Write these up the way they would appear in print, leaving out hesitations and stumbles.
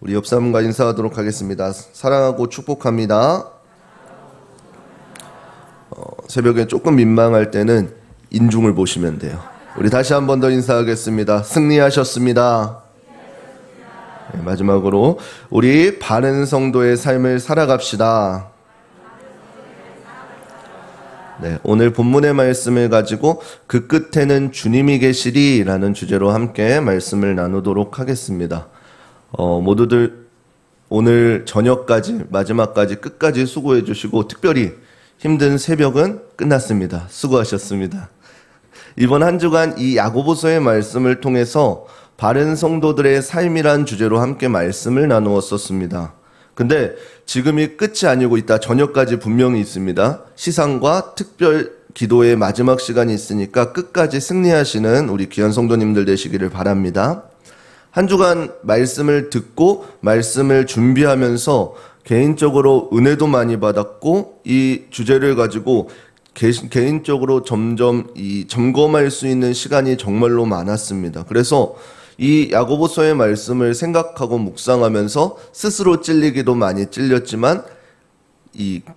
우리 옆 사람과 인사하도록 하겠습니다. 사랑하고 축복합니다. 새벽에 조금 민망할 때는 인중을 보시면 돼요. 우리 다시 한 번 더 인사하겠습니다. 승리하셨습니다. 네, 마지막으로 우리 바른 성도의 삶을 살아갑시다. 네, 오늘 본문의 말씀을 가지고 그 끝에는 주님이 계시리라는 주제로 함께 말씀을 나누도록 하겠습니다. 모두들 오늘 저녁까지 마지막까지 끝까지 수고해 주시고 특별히 힘든 새벽은 끝났습니다. 수고하셨습니다. 이번 한 주간 이 야고보서의 말씀을 통해서 바른 성도들의 삶이란 주제로 함께 말씀을 나누었었습니다. 근데 지금이 끝이 아니고 이따 저녁까지 분명히 있습니다. 시상과 특별 기도의 마지막 시간이 있으니까 끝까지 승리하시는 우리 귀한 성도님들 되시기를 바랍니다. 한 주간 말씀을 듣고 말씀을 준비하면서 개인적으로 은혜도 많이 받았고 이 주제를 가지고 개인적으로 점점 점검할 수 있는 시간이 정말로 많았습니다. 그래서 이 야고보서의 말씀을 생각하고 묵상하면서 스스로 찔리기도 많이 찔렸지만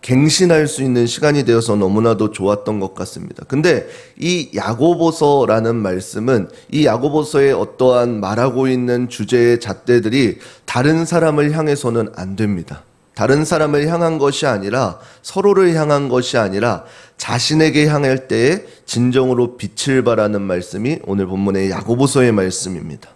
갱신할 수 있는 시간이 되어서 너무나도 좋았던 것 같습니다. 근데 이 야고보서라는 말씀은 이 야고보서의 어떠한 말하고 있는 주제의 잣대들이 다른 사람을 향해서는 안 됩니다. 다른 사람을 향한 것이 아니라 서로를 향한 것이 아니라 자신에게 향할 때에 진정으로 빛을 발하는 말씀이 오늘 본문의 야고보서의 말씀입니다.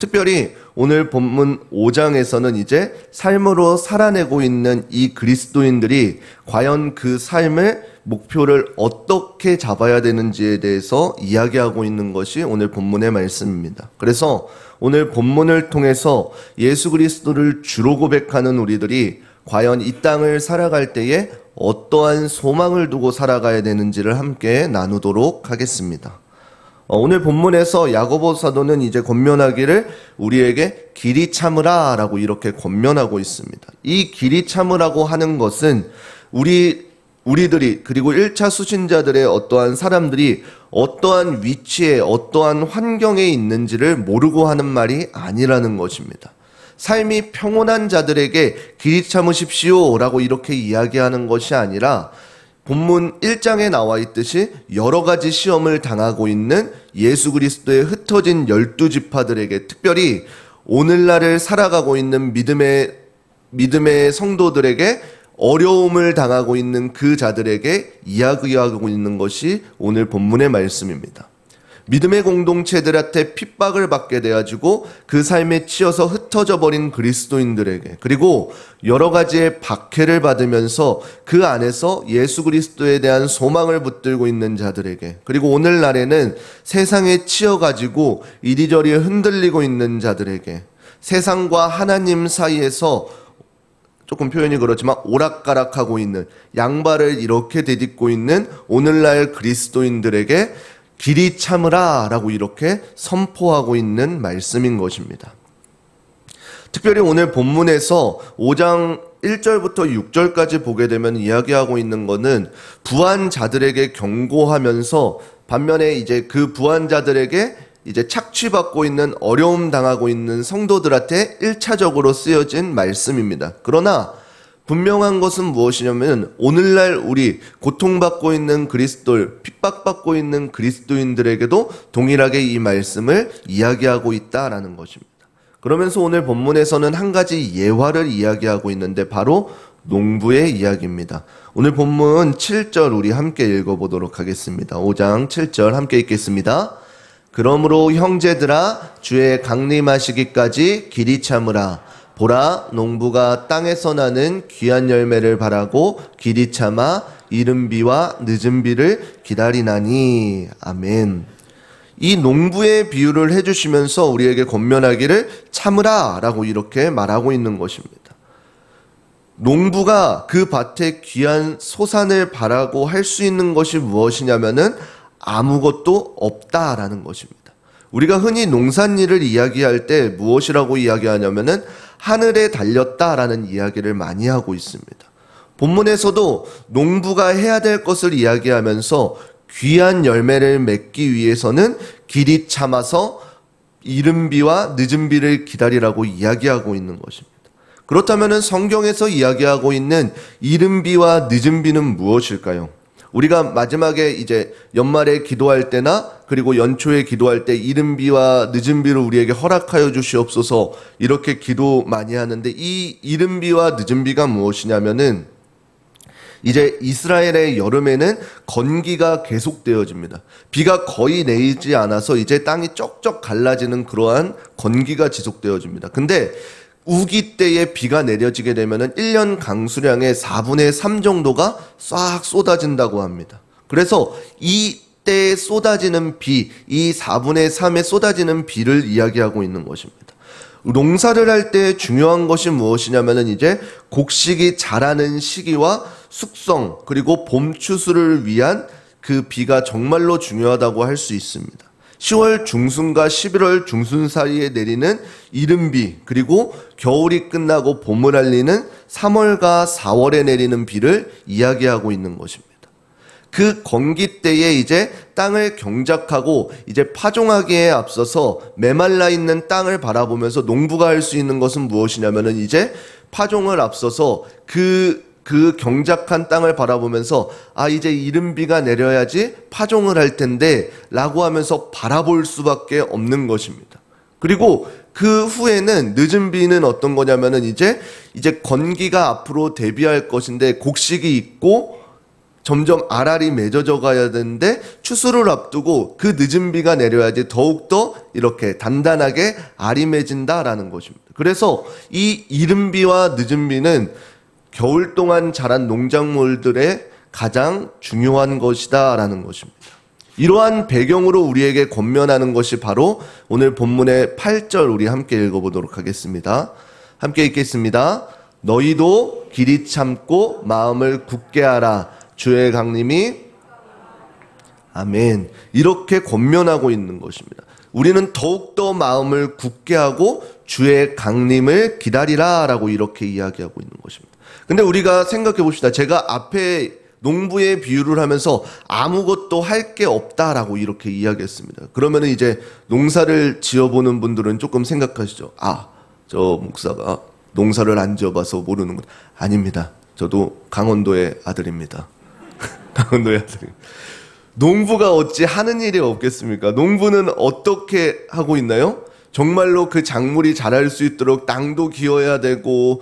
특별히 오늘 본문 5장에서는 이제 삶으로 살아내고 있는 이 그리스도인들이 과연 그 삶의 목표를 어떻게 잡아야 되는지에 대해서 이야기하고 있는 것이 오늘 본문의 말씀입니다. 그래서 오늘 본문을 통해서 예수 그리스도를 주로 고백하는 우리들이 과연 이 땅을 살아갈 때에 어떠한 소망을 두고 살아가야 되는지를 함께 나누도록 하겠습니다. 오늘 본문에서 야고보 사도는 이제 권면하기를 우리에게 길이 참으라 라고 이렇게 권면하고 있습니다. 이 길이 참으라고 하는 것은 우리들이 그리고 1차 수신자들의 어떠한 사람들이 어떠한 위치에 어떠한 환경에 있는지를 모르고 하는 말이 아니라는 것입니다. 삶이 평온한 자들에게 길이 참으십시오 라고 이렇게 이야기하는 것이 아니라 본문 1장에 나와 있듯이 여러 가지 시험을 당하고 있는 예수 그리스도의 흩어진 12지파들에게 특별히 오늘날을 살아가고 있는 믿음의 성도들에게 어려움을 당하고 있는 그 자들에게 이야기하고 있는 것이 오늘 본문의 말씀입니다. 믿음의 공동체들한테 핍박을 받게 되어지고 그 삶에 치여서 흩어져 버린 그리스도인들에게 그리고 여러 가지의 박해를 받으면서 그 안에서 예수 그리스도에 대한 소망을 붙들고 있는 자들에게 그리고 오늘날에는 세상에 치여가지고 이리저리 흔들리고 있는 자들에게 세상과 하나님 사이에서 조금 표현이 그렇지만 오락가락하고 있는 양발을 이렇게 디딛고 있는 오늘날 그리스도인들에게 길이 참으라 라고 이렇게 선포하고 있는 말씀인 것입니다. 특별히 오늘 본문에서 5장 1절부터 6절까지 보게 되면 이야기하고 있는 것은 부한자들에게 경고하면서 반면에 이제 그 부한자들에게 이제 착취받고 있는 어려움 당하고 있는 성도들한테 1차적으로 쓰여진 말씀입니다. 그러나 분명한 것은 무엇이냐면 오늘날 우리 고통받고 있는 그리스도인, 핍박받고 있는 그리스도인들에게도 동일하게 이 말씀을 이야기하고 있다라는 것입니다. 그러면서 오늘 본문에서는 한 가지 예화를 이야기하고 있는데 바로 농부의 이야기입니다. 오늘 본문 7절 우리 함께 읽어보도록 하겠습니다. 5장 7절 함께 읽겠습니다. 그러므로 형제들아 주의 강림하시기까지 길이 참으라. 보라 농부가 땅에서 나는 귀한 열매를 바라고 길이 참아 이른 비와 늦은 비를 기다리나니. 아멘. 이 농부의 비유를 해주시면서 우리에게 권면하기를 참으라 라고 이렇게 말하고 있는 것입니다. 농부가 그 밭에 귀한 소산을 바라고 할 수 있는 것이 무엇이냐면은 아무것도 없다라는 것입니다. 우리가 흔히 농산일을 이야기할 때 무엇이라고 이야기하냐면은 하늘에 달렸다라는 이야기를 많이 하고 있습니다. 본문에서도 농부가 해야 될 것을 이야기하면서 귀한 열매를 맺기 위해서는 길이 참아서 이른 비와 늦은 비를 기다리라고 이야기하고 있는 것입니다. 그렇다면 성경에서 이야기하고 있는 이른 비와 늦은 비는 무엇일까요? 우리가 마지막에 이제 연말에 기도할 때나 그리고 연초에 기도할 때 이른 비와 늦은 비를 우리에게 허락하여 주시옵소서 이렇게 기도 많이 하는데, 이 이른 비와 늦은 비가 무엇이냐면은 이제 이스라엘의 여름에는 건기가 계속되어집니다. 비가 거의 내리지 않아서 이제 땅이 쩍쩍 갈라지는 그러한 건기가 지속되어집니다. 근데 우기 때에 비가 내려지게 되면은 1년 강수량의 4분의 3 정도가 싹 쏟아진다고 합니다. 그래서 이 때에 쏟아지는 비, 이 4분의 3에 쏟아지는 비를 이야기하고 있는 것입니다. 농사를 할 때 중요한 것이 무엇이냐면은 이제 곡식이 자라는 시기와 숙성 그리고 봄 추수를 위한 그 비가 정말로 중요하다고 할 수 있습니다. 10월 중순과 11월 중순 사이에 내리는 이른 비, 그리고 겨울이 끝나고 봄을 알리는 3월과 4월에 내리는 비를 이야기하고 있는 것입니다. 그 건기 때에 이제 땅을 경작하고 이제 파종하기에 앞서서 메말라 있는 땅을 바라보면서 농부가 할 수 있는 것은 무엇이냐면은 이제 파종을 앞서서 그 경작한 땅을 바라보면서 이제 이른 비가 내려야지 파종을 할 텐데 라고 하면서 바라볼 수밖에 없는 것입니다. 그리고 그 후에는 늦은 비는 어떤 거냐면은 이제 건기가 앞으로 대비할 것인데 곡식이 있고 점점 알알이 맺어져 가야 되는데 추수를 앞두고 그 늦은 비가 내려야지 더욱더 이렇게 단단하게 알이 맺은다라는 것입니다. 그래서 이 이른 비와 늦은 비는 겨울 동안 자란 농작물들의 가장 중요한 것이다라는 것입니다. 이러한 배경으로 우리에게 권면하는 것이 바로 오늘 본문의 8절 우리 함께 읽어보도록 하겠습니다. 함께 읽겠습니다. 너희도 길이 참고 마음을 굳게 하라. 주의 강림이 아멘. 이렇게 권면하고 있는 것입니다. 우리는 더욱더 마음을 굳게 하고 주의 강림을 기다리라 라고 이렇게 이야기하고 있는 것입니다. 근데 우리가 생각해 봅시다. 제가 앞에 농부의 비유를 하면서 아무것도 할 게 없다라고 이렇게 이야기했습니다. 그러면은 이제 농사를 지어보는 분들은 조금 생각하시죠. 저 목사가 농사를 안 지어봐서 모르는군. 아닙니다. 저도 강원도의 아들입니다. 강원도의 아들입니다. 농부가 어찌 하는 일이 없겠습니까? 농부는 어떻게 하고 있나요? 정말로 그 작물이 자랄 수 있도록 땅도 기어야 되고,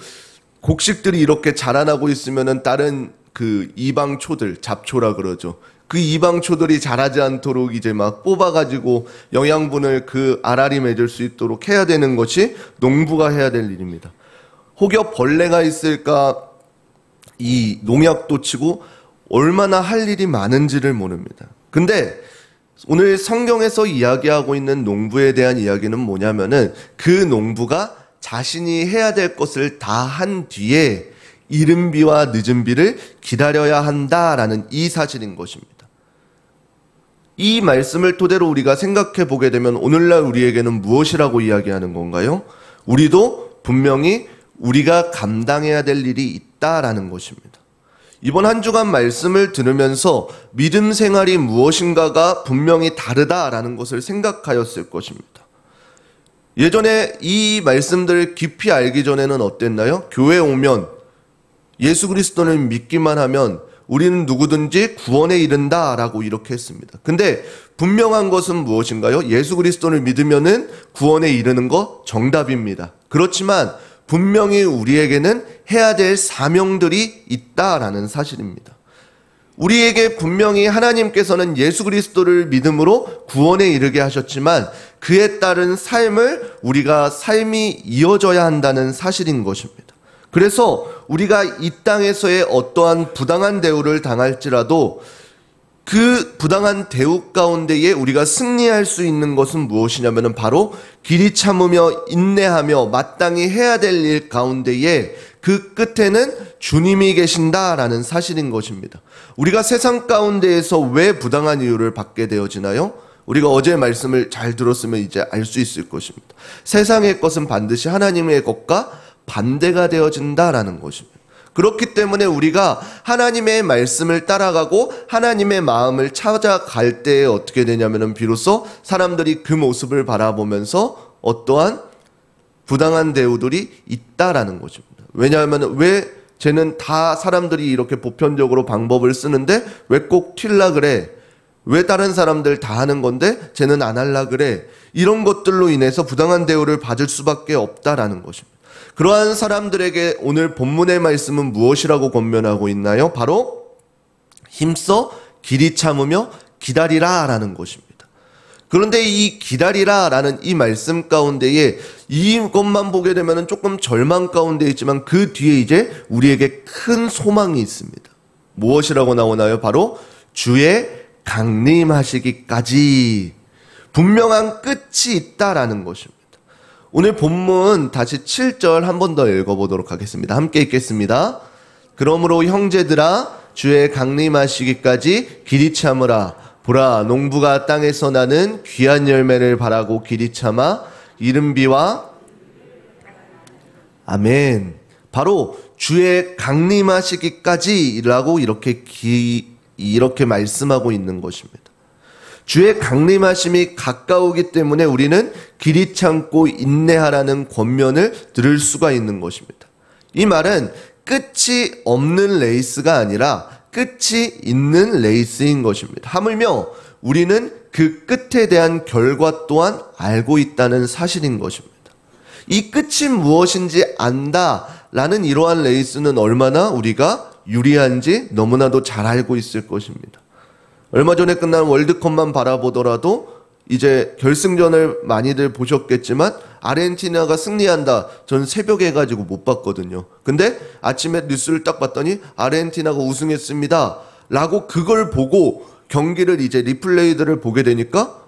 곡식들이 이렇게 자라나고 있으면은 다른 그 이방초들, 잡초라 그러죠. 그 이방초들이 자라지 않도록 이제 막 뽑아가지고 영양분을 그 알알이 맺을 수 있도록 해야 되는 것이 농부가 해야 될 일입니다. 혹여 벌레가 있을까 이 농약도 치고 얼마나 할 일이 많은지를 모릅니다. 근데 오늘 성경에서 이야기하고 있는 농부에 대한 이야기는 뭐냐면은 그 농부가 자신이 해야 될 것을 다 한 뒤에 이른 비와 늦은 비를 기다려야 한다라는 이 사실인 것입니다. 이 말씀을 토대로 우리가 생각해 보게 되면 오늘날 우리에게는 무엇이라고 이야기하는 건가요? 우리도 분명히 우리가 감당해야 될 일이 있다라는 것입니다. 이번 한 주간 말씀을 들으면서 믿음 생활이 무엇인가가 분명히 다르다라는 것을 생각하였을 것입니다. 예전에 이 말씀들을 깊이 알기 전에는 어땠나요? 교회 오면 예수 그리스도를 믿기만 하면 우리는 누구든지 구원에 이른다라고 이렇게 했습니다. 근데 분명한 것은 무엇인가요? 예수 그리스도를 믿으면은 구원에 이르는 거 정답입니다. 그렇지만 분명히 우리에게는 해야 될 사명들이 있다라는 사실입니다. 우리에게 분명히 하나님께서는 예수 그리스도를 믿음으로 구원에 이르게 하셨지만 그에 따른 삶을 우리가 삶이 이어져야 한다는 사실인 것입니다. 그래서 우리가 이 땅에서의 어떠한 부당한 대우를 당할지라도 그 부당한 대우 가운데에 우리가 승리할 수 있는 것은 무엇이냐면 바로 길이 참으며 인내하며 마땅히 해야 될 일 가운데에 그 끝에는 주님이 계신다라는 사실인 것입니다. 우리가 세상 가운데에서 왜 부당한 이유를 받게 되어지나요? 우리가 어제 말씀을 잘 들었으면 이제 알 수 있을 것입니다. 세상의 것은 반드시 하나님의 것과 반대가 되어진다라는 것입니다. 그렇기 때문에 우리가 하나님의 말씀을 따라가고 하나님의 마음을 찾아갈 때에 어떻게 되냐면은 비로소 사람들이 그 모습을 바라보면서 어떠한 부당한 대우들이 있다라는 것입니다. 왜냐하면 왜 쟤는 다 사람들이 이렇게 보편적으로 방법을 쓰는데 왜 꼭 튈라 그래? 왜 다른 사람들 다 하는 건데 쟤는 안 할라 그래? 이런 것들로 인해서 부당한 대우를 받을 수밖에 없다라는 것입니다. 그러한 사람들에게 오늘 본문의 말씀은 무엇이라고 권면하고 있나요? 바로 힘써 길이 참으며 기다리라 라는 것입니다. 그런데 이 기다리라 라는 이 말씀 가운데에 이것만 보게 되면 조금 절망 가운데 있지만 그 뒤에 이제 우리에게 큰 소망이 있습니다. 무엇이라고 나오나요? 바로 주의 강림하시기까지 분명한 끝이 있다라는 것입니다. 오늘 본문 다시 7절 한 번 더 읽어보도록 하겠습니다. 함께 읽겠습니다. 그러므로 형제들아 주의 강림하시기까지 길이 참으라. 보라 농부가 땅에서 나는 귀한 열매를 바라고 길이 참아 이른비와 아멘. 바로 주의 강림하시기까지라고 이렇게 말씀하고 있는 것입니다. 주의 강림하심이 가까우기 때문에 우리는 길이 참고 인내하라는 권면을 들을 수가 있는 것입니다. 이 말은 끝이 없는 레이스가 아니라 끝이 있는 레이스인 것입니다. 하물며 우리는 그 끝에 대한 결과 또한 알고 있다는 사실인 것입니다. 이 끝이 무엇인지 안다라는 이러한 레이스는 얼마나 우리가 유리한지 너무나도 잘 알고 있을 것입니다. 얼마 전에 끝난 월드컵만 바라보더라도 이제 결승전을 많이들 보셨겠지만 아르헨티나가 승리한다. 전 새벽에 해가지고 못 봤거든요. 근데 아침에 뉴스를 딱 봤더니 아르헨티나가 우승했습니다. 라고 그걸 보고 경기를 이제 리플레이들을 보게 되니까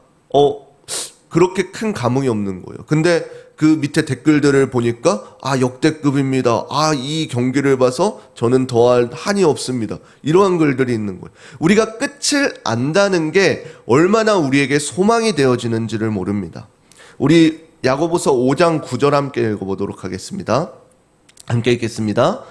그렇게 큰 감흥이 없는 거예요. 근데 그 밑에 댓글들을 보니까 역대급입니다. 이 경기를 봐서 저는 더할 한이 없습니다. 이러한 글들이 있는 거예요. 우리가 끝을 안다는 게 얼마나 우리에게 소망이 되어지는지를 모릅니다. 우리 야고보서 5장 9절 함께 읽어보도록 하겠습니다. 함께 읽겠습니다.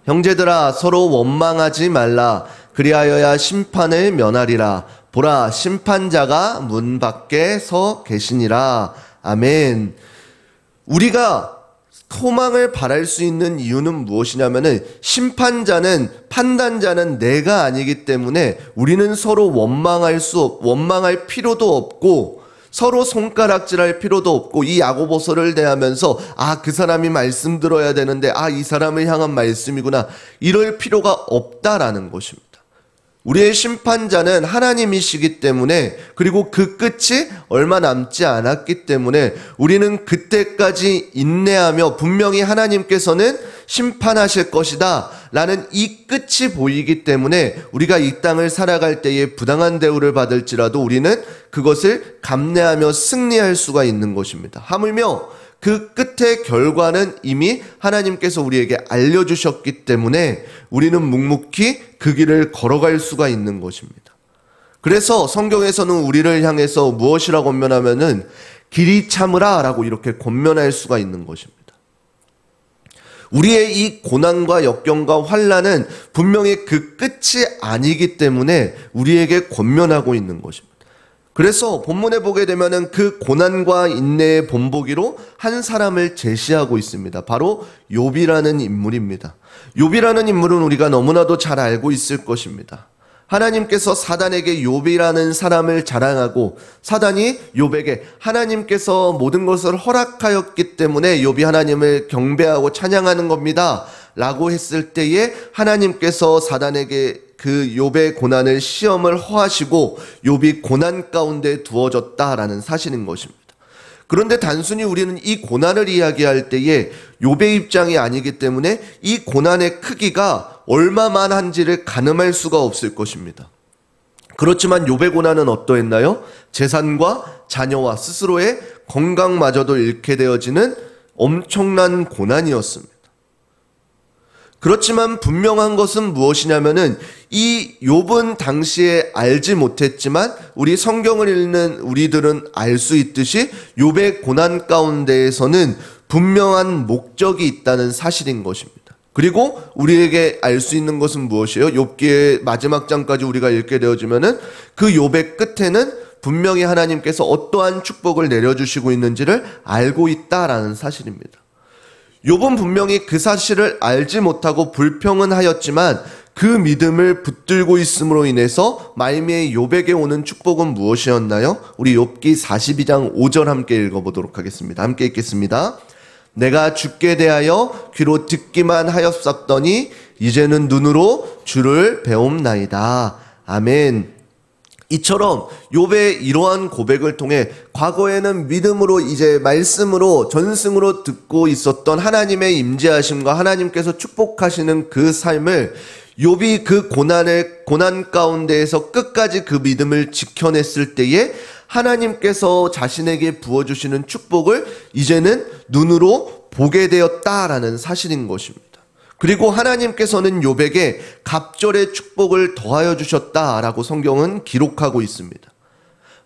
형제들아 서로 원망하지 말라. 그리하여야 심판을 면하리라. 보라 심판자가 문 밖에 서 계시니라. 아멘. 우리가 소망을 바랄 수 있는 이유는 무엇이냐면은 심판자는 판단자는 내가 아니기 때문에 우리는 서로 원망할 필요도 없고 서로 손가락질할 필요도 없고 이 야고보서를 대하면서 그 사람이 말씀 들어야 되는데 이 사람을 향한 말씀이구나 이럴 필요가 없다라는 것입니다. 우리의 심판자는 하나님이시기 때문에 그리고 그 끝이 얼마 남지 않았기 때문에 우리는 그때까지 인내하며 분명히 하나님께서는 심판하실 것이다 라는 이 끝이 보이기 때문에 우리가 이 땅을 살아갈 때에 부당한 대우를 받을지라도 우리는 그것을 감내하며 승리할 수가 있는 것입니다. 하물며 그 끝의 결과는 이미 하나님께서 우리에게 알려주셨기 때문에 우리는 묵묵히 그 길을 걸어갈 수가 있는 것입니다. 그래서 성경에서는 우리를 향해서 무엇이라고 권면하면은 길이 참으라 라고 이렇게 권면할 수가 있는 것입니다. 우리의 이 고난과 역경과 환난은 분명히 그 끝이 아니기 때문에 우리에게 권면하고 있는 것입니다. 그래서 본문에 보게 되면은 그 고난과 인내의 본보기로 한 사람을 제시하고 있습니다. 바로 욥이라는 인물입니다. 욥이라는 인물은 우리가 너무나도 잘 알고 있을 것입니다. 하나님께서 사단에게 욥이라는 사람을 자랑하고 사단이 욥에게 하나님께서 모든 것을 허락하였기 때문에 욥이 하나님을 경배하고 찬양하는 겁니다 라고 했을 때에 하나님께서 사단에게 그 욥의 고난을 시험을 허하시고 욥이 고난 가운데 두어졌다라는 사실인 것입니다. 그런데 단순히 우리는 이 고난을 이야기할 때에 욥의 입장이 아니기 때문에 이 고난의 크기가 얼마만한지를 가늠할 수가 없을 것입니다. 그렇지만 욥의 고난은 어떠했나요? 재산과 자녀와 스스로의 건강마저도 잃게 되어지는 엄청난 고난이었습니다. 그렇지만 분명한 것은 무엇이냐면은 이 욥은 당시에 알지 못했지만 우리 성경을 읽는 우리들은 알 수 있듯이 욥의 고난 가운데에서는 분명한 목적이 있다는 사실인 것입니다. 그리고 우리에게 알 수 있는 것은 무엇이에요? 욥기의 마지막 장까지 우리가 읽게 되어지면은 그 욥의 끝에는 분명히 하나님께서 어떠한 축복을 내려주시고 있는지를 알고 있다라는 사실입니다. 욥은 분명히 그 사실을 알지 못하고 불평은 하였지만 그 믿음을 붙들고 있음으로 인해서 말미에 욥에게 오는 축복은 무엇이었나요? 우리 욥기 42장 5절 함께 읽어보도록 하겠습니다. 함께 읽겠습니다. 내가 주께 대하여 귀로 듣기만 하였었더니 이제는 눈으로 주를 배움나이다. 아멘. 이처럼 욥의 이러한 고백을 통해 과거에는 믿음으로 이제 말씀으로 전승으로 듣고 있었던 하나님의 임재하심과 하나님께서 축복하시는 그 삶을 욥이 그 고난 가운데에서 끝까지 그 믿음을 지켜냈을 때에 하나님께서 자신에게 부어주시는 축복을 이제는 눈으로 보게 되었다라는 사실인 것입니다. 그리고 하나님께서는 욥에게 갑절의 축복을 더하여 주셨다라고 성경은 기록하고 있습니다.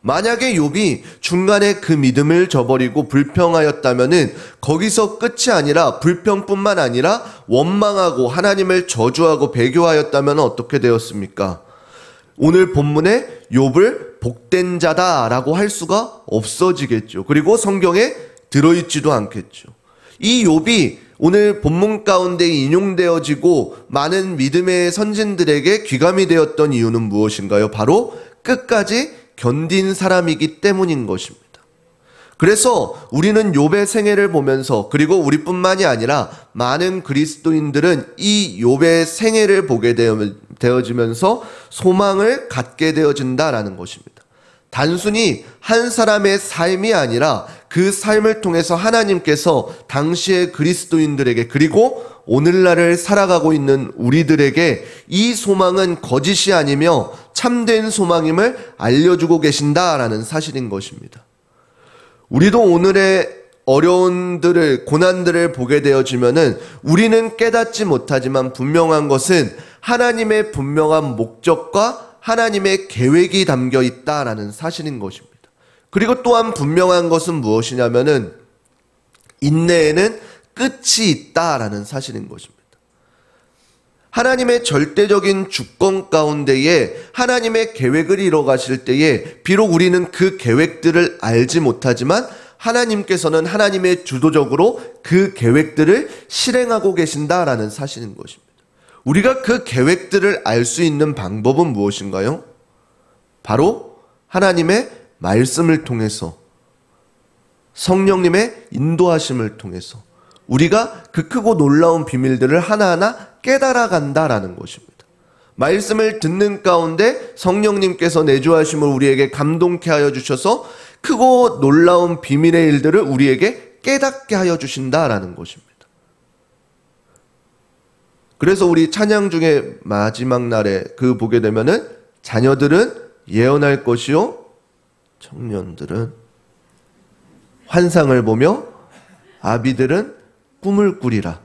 만약에 욥이 중간에 그 믿음을 저버리고 불평하였다면은 거기서 끝이 아니라 불평뿐만 아니라 원망하고 하나님을 저주하고 배교하였다면 어떻게 되었습니까? 오늘 본문에 욥을 복된 자다라고 할 수가 없어지겠죠. 그리고 성경에 들어있지도 않겠죠. 이 욥이 오늘 본문 가운데 인용되어지고 많은 믿음의 선진들에게 귀감이 되었던 이유는 무엇인가요? 바로 끝까지 견딘 사람이기 때문인 것입니다. 그래서 우리는 욥의 생애를 보면서 그리고 우리뿐만이 아니라 많은 그리스도인들은 이 욥의 생애를 보게 되어지면서 소망을 갖게 되어진다라는 것입니다. 단순히 한 사람의 삶이 아니라 그 삶을 통해서 하나님께서 당시의 그리스도인들에게 그리고 오늘날을 살아가고 있는 우리들에게 이 소망은 거짓이 아니며 참된 소망임을 알려주고 계신다라는 사실인 것입니다. 우리도 오늘의 어려움들을, 고난들을 보게 되어지면은 우리는 깨닫지 못하지만 분명한 것은 하나님의 분명한 목적과 하나님의 계획이 담겨 있다라는 사실인 것입니다. 그리고 또한 분명한 것은 무엇이냐면은 인내에는 끝이 있다라는 사실인 것입니다. 하나님의 절대적인 주권 가운데에 하나님의 계획을 이뤄가실 때에 비록 우리는 그 계획들을 알지 못하지만 하나님께서는 하나님의 주도적으로 그 계획들을 실행하고 계신다라는 사실인 것입니다. 우리가 그 계획들을 알 수 있는 방법은 무엇인가요? 바로 하나님의 말씀을 통해서 성령님의 인도하심을 통해서 우리가 그 크고 놀라운 비밀들을 하나하나 깨달아 간다라는 것입니다. 말씀을 듣는 가운데 성령님께서 내주하심을 우리에게 감동케 하여 주셔서 크고 놀라운 비밀의 일들을 우리에게 깨닫게 하여 주신다라는 것입니다. 그래서 우리 찬양 중에 마지막 날에 그 보게 되면은 자녀들은 예언할 것이요 청년들은 환상을 보며 아비들은 꿈을 꾸리라.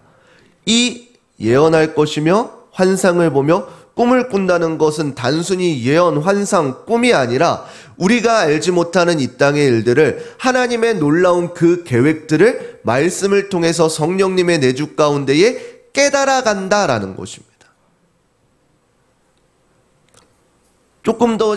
이 예언할 것이며 환상을 보며 꿈을 꾼다는 것은 단순히 예언, 환상, 꿈이 아니라 우리가 알지 못하는 이 땅의 일들을 하나님의 놀라운 그 계획들을 말씀을 통해서 성령님의 내주 가운데에 깨달아 간다라는 것입니다. 조금 더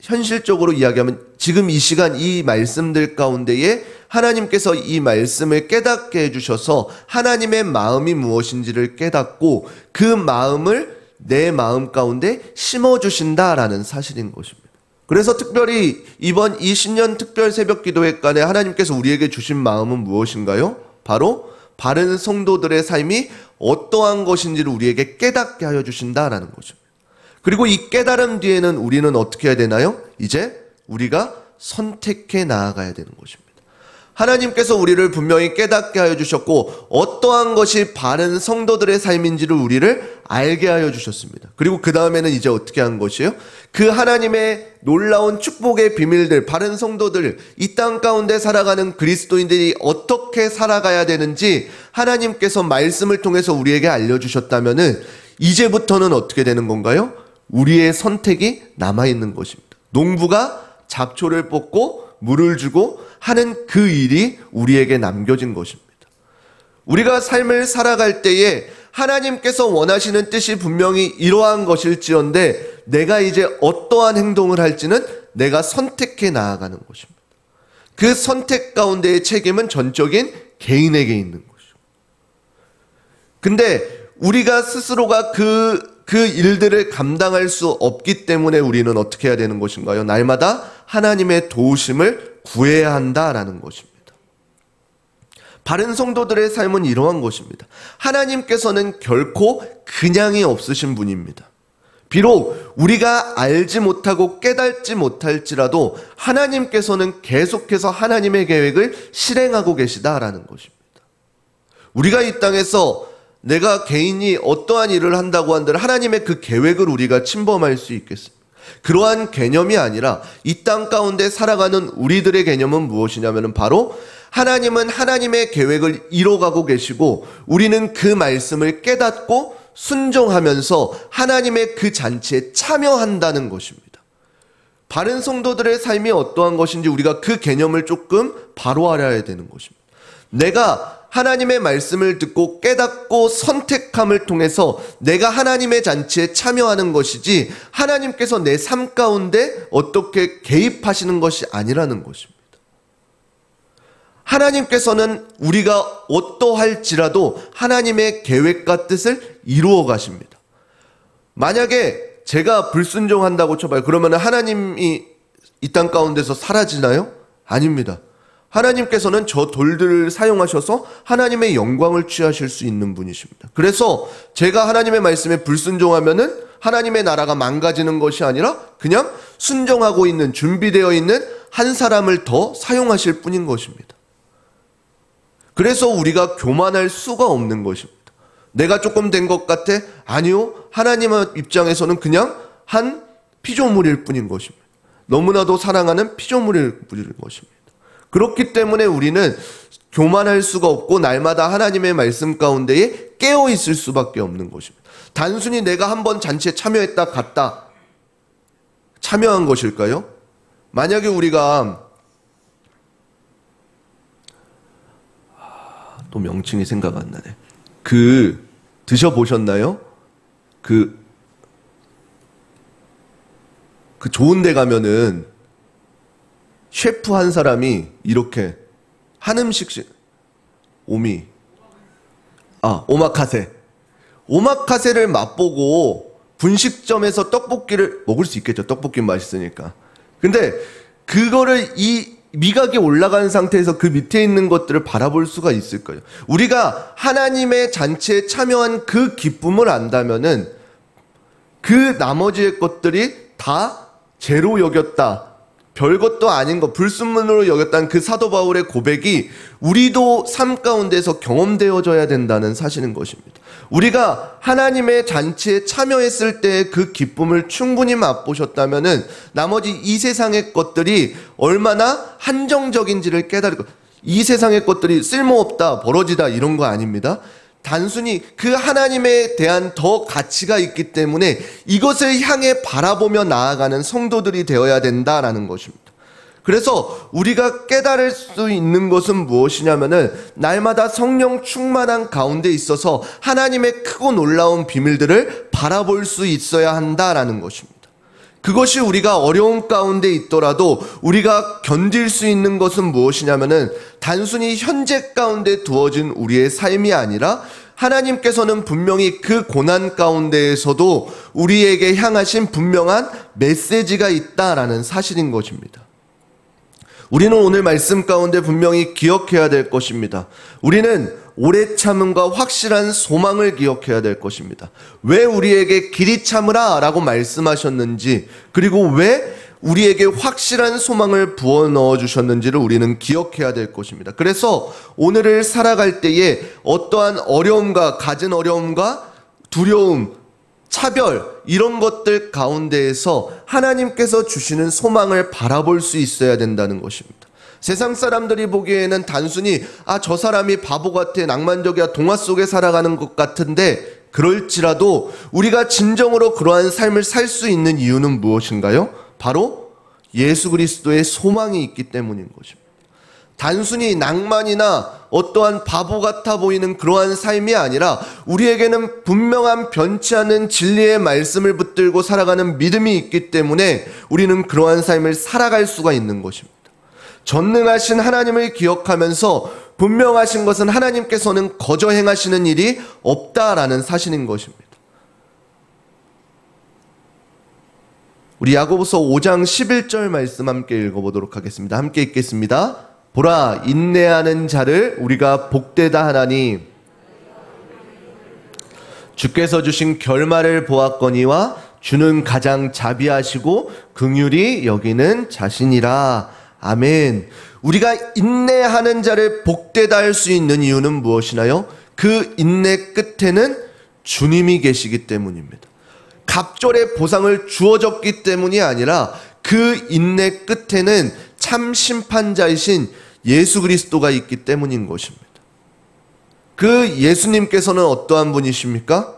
현실적으로 이야기하면 지금 이 시간 이 말씀들 가운데에 하나님께서 이 말씀을 깨닫게 해주셔서 하나님의 마음이 무엇인지를 깨닫고 그 마음을 내 마음 가운데 심어주신다라는 사실인 것입니다. 그래서 특별히 이번 이 신년 특별 새벽 기도회간에 하나님께서 우리에게 주신 마음은 무엇인가요? 바로 바른 성도들의 삶이 어떠한 것인지를 우리에게 깨닫게 하여 주신다라는 거죠. 그리고 이 깨달음 뒤에는 우리는 어떻게 해야 되나요? 이제 우리가 선택해 나아가야 되는 것입니다. 하나님께서 우리를 분명히 깨닫게 하여 주셨고 어떠한 것이 바른 성도들의 삶인지를 우리를 알게 하여 주셨습니다. 그리고 그 다음에는 이제 어떻게 한 것이에요? 그 하나님의 놀라운 축복의 비밀들, 바른 성도들, 이 땅 가운데 살아가는 그리스도인들이 어떻게 살아가야 되는지 하나님께서 말씀을 통해서 우리에게 알려주셨다면은 이제부터는 어떻게 되는 건가요? 우리의 선택이 남아있는 것입니다. 농부가 잡초를 뽑고 물을 주고 하는 그 일이 우리에게 남겨진 것입니다. 우리가 삶을 살아갈 때에 하나님께서 원하시는 뜻이 분명히 이러한 것일지언데 내가 이제 어떠한 행동을 할지는 내가 선택해 나아가는 것입니다. 그 선택 가운데의 책임은 전적인 개인에게 있는 것이죠. 근데 우리가 스스로가 그 일들을 감당할 수 없기 때문에 우리는 어떻게 해야 되는 것인가요? 날마다 하나님의 도우심을 구해야 한다라는 것입니다. 바른 성도들의 삶은 이러한 것입니다. 하나님께서는 결코 그냥이 없으신 분입니다. 비록 우리가 알지 못하고 깨닫지 못할지라도 하나님께서는 계속해서 하나님의 계획을 실행하고 계시다라는 것입니다. 우리가 이 땅에서 내가 개인이 어떠한 일을 한다고 한들 하나님의 그 계획을 우리가 침범할 수 있겠습니까? 그러한 개념이 아니라 이 땅 가운데 살아가는 우리들의 개념은 무엇이냐면 바로 하나님은 하나님의 계획을 이뤄가고 계시고 우리는 그 말씀을 깨닫고 순종하면서 하나님의 그 잔치에 참여한다는 것입니다. 바른 성도들의 삶이 어떠한 것인지 우리가 그 개념을 조금 바로 알아야 되는 것입니다. 내가 하나님의 말씀을 듣고 깨닫고 선택함을 통해서 내가 하나님의 잔치에 참여하는 것이지 하나님께서 내 삶 가운데 어떻게 개입하시는 것이 아니라는 것입니다. 하나님께서는 우리가 어떠할지라도 하나님의 계획과 뜻을 이루어 가십니다. 만약에 제가 불순종한다고 쳐봐요. 그러면 하나님이 이 땅 가운데서 사라지나요? 아닙니다. 하나님께서는 저 돌들을 사용하셔서 하나님의 영광을 취하실 수 있는 분이십니다. 그래서 제가 하나님의 말씀에 불순종하면은 하나님의 나라가 망가지는 것이 아니라 그냥 순종하고 있는 준비되어 있는 한 사람을 더 사용하실 뿐인 것입니다. 그래서 우리가 교만할 수가 없는 것입니다. 내가 조금 된 것 같아? 아니요. 하나님의 입장에서는 그냥 한 피조물일 뿐인 것입니다. 너무나도 사랑하는 피조물일 뿐인 것입니다. 그렇기 때문에 우리는 교만할 수가 없고 날마다 하나님의 말씀 가운데에 깨어 있을 수밖에 없는 것입니다. 단순히 내가 한번 잔치에 참여했다 갔다 참여한 것일까요? 만약에 우리가 또 명칭이 생각 안 나네. 드셔보셨나요? 그 좋은 데 가면은 셰프 한 사람이 이렇게 한 음식씩 오마카세를 맛보고 분식점에서 떡볶이를 먹을 수 있겠죠. 떡볶이는 맛있으니까. 근데 그거를 이 미각이 올라간 상태에서 그 밑에 있는 것들을 바라볼 수가 있을까요? 우리가 하나님의 잔치에 참여한 그 기쁨을 안다면은 그 나머지의 것들이 다 죄로 여겼다. 별것도 아닌 것, 불순물로 여겼다는 그 사도 바울의 고백이 우리도 삶 가운데서 경험되어져야 된다는 사실인 것입니다. 우리가 하나님의 잔치에 참여했을 때의 그 기쁨을 충분히 맛보셨다면은 나머지 이 세상의 것들이 얼마나 한정적인지를 깨달을 것. 이 세상의 것들이 쓸모없다, 버러지다 이런 거 아닙니다. 단순히 그 하나님에 대한 더 가치가 있기 때문에 이것을 향해 바라보며 나아가는 성도들이 되어야 된다라는 것입니다. 그래서 우리가 깨달을 수 있는 것은 무엇이냐면은 날마다 성령 충만한 가운데 있어서 하나님의 크고 놀라운 비밀들을 바라볼 수 있어야 한다라는 것입니다. 그것이 우리가 어려운 가운데 있더라도 우리가 견딜 수 있는 것은 무엇이냐면은 단순히 현재 가운데 두어진 우리의 삶이 아니라 하나님께서는 분명히 그 고난 가운데에서도 우리에게 향하신 분명한 메시지가 있다라는 사실인 것입니다. 우리는 오늘 말씀 가운데 분명히 기억해야 될 것입니다. 우리는 오래 참음과 확실한 소망을 기억해야 될 것입니다. 왜 우리에게 길이 참으라 라고 말씀하셨는지, 그리고 왜 우리에게 확실한 소망을 부어 넣어 주셨는지를 우리는 기억해야 될 것입니다. 그래서 오늘을 살아갈 때에 어떠한 어려움과 갖은 어려움과 두려움, 차별 이런 것들 가운데에서 하나님께서 주시는 소망을 바라볼 수 있어야 된다는 것입니다. 세상 사람들이 보기에는 단순히 저 사람이 바보 같아, 낭만적이야, 동화 속에 살아가는 것 같은데, 그럴지라도 우리가 진정으로 그러한 삶을 살 수 있는 이유는 무엇인가요? 바로 예수 그리스도의 소망이 있기 때문인 것입니다. 단순히 낭만이나 어떠한 바보 같아 보이는 그러한 삶이 아니라 우리에게는 분명한 변치 않는 진리의 말씀을 붙들고 살아가는 믿음이 있기 때문에 우리는 그러한 삶을 살아갈 수가 있는 것입니다. 전능하신 하나님을 기억하면서 분명하신 것은 하나님께서는 거저 행하시는 일이 없다라는 사실인 것입니다. 우리 야고보서 5장 11절 말씀 함께 읽어보도록 하겠습니다. 함께 읽겠습니다. 보라, 인내하는 자를 우리가 복되다 하나니 주께서 주신 결말을 보았거니와 주는 가장 자비하시고 긍휼히 여기는 자신이라. 아멘. 우리가 인내하는 자를 복되다 할 수 있는 이유는 무엇이나요? 그 인내 끝에는 주님이 계시기 때문입니다. 갑절의 보상을 주어졌기 때문이 아니라 그 인내 끝에는 참 심판자이신 예수 그리스도가 있기 때문인 것입니다. 그 예수님께서는 어떠한 분이십니까?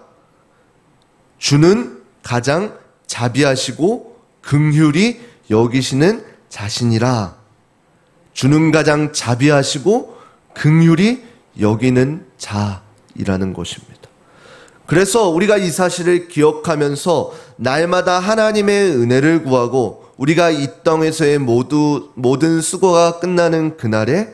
주는 가장 자비하시고 긍휼히 여기시는 자신이라. 주는 가장 자비하시고 긍휼히 여기는 자이라는 것입니다. 그래서 우리가 이 사실을 기억하면서 날마다 하나님의 은혜를 구하고 우리가 이 땅에서의 모든 수고가 끝나는 그날에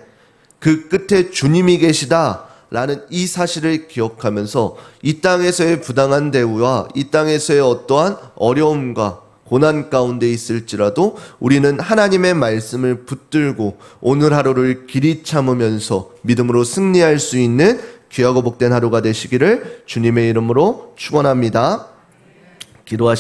그 끝에 주님이 계시다라는 이 사실을 기억하면서 이 땅에서의 부당한 대우와 이 땅에서의 어떠한 어려움과 고난 가운데 있을지라도 우리는 하나님의 말씀을 붙들고 오늘 하루를 길이 참으면서 믿음으로 승리할 수 있는 귀하고 복된 하루가 되시기를 주님의 이름으로 축원합니다. 기도하시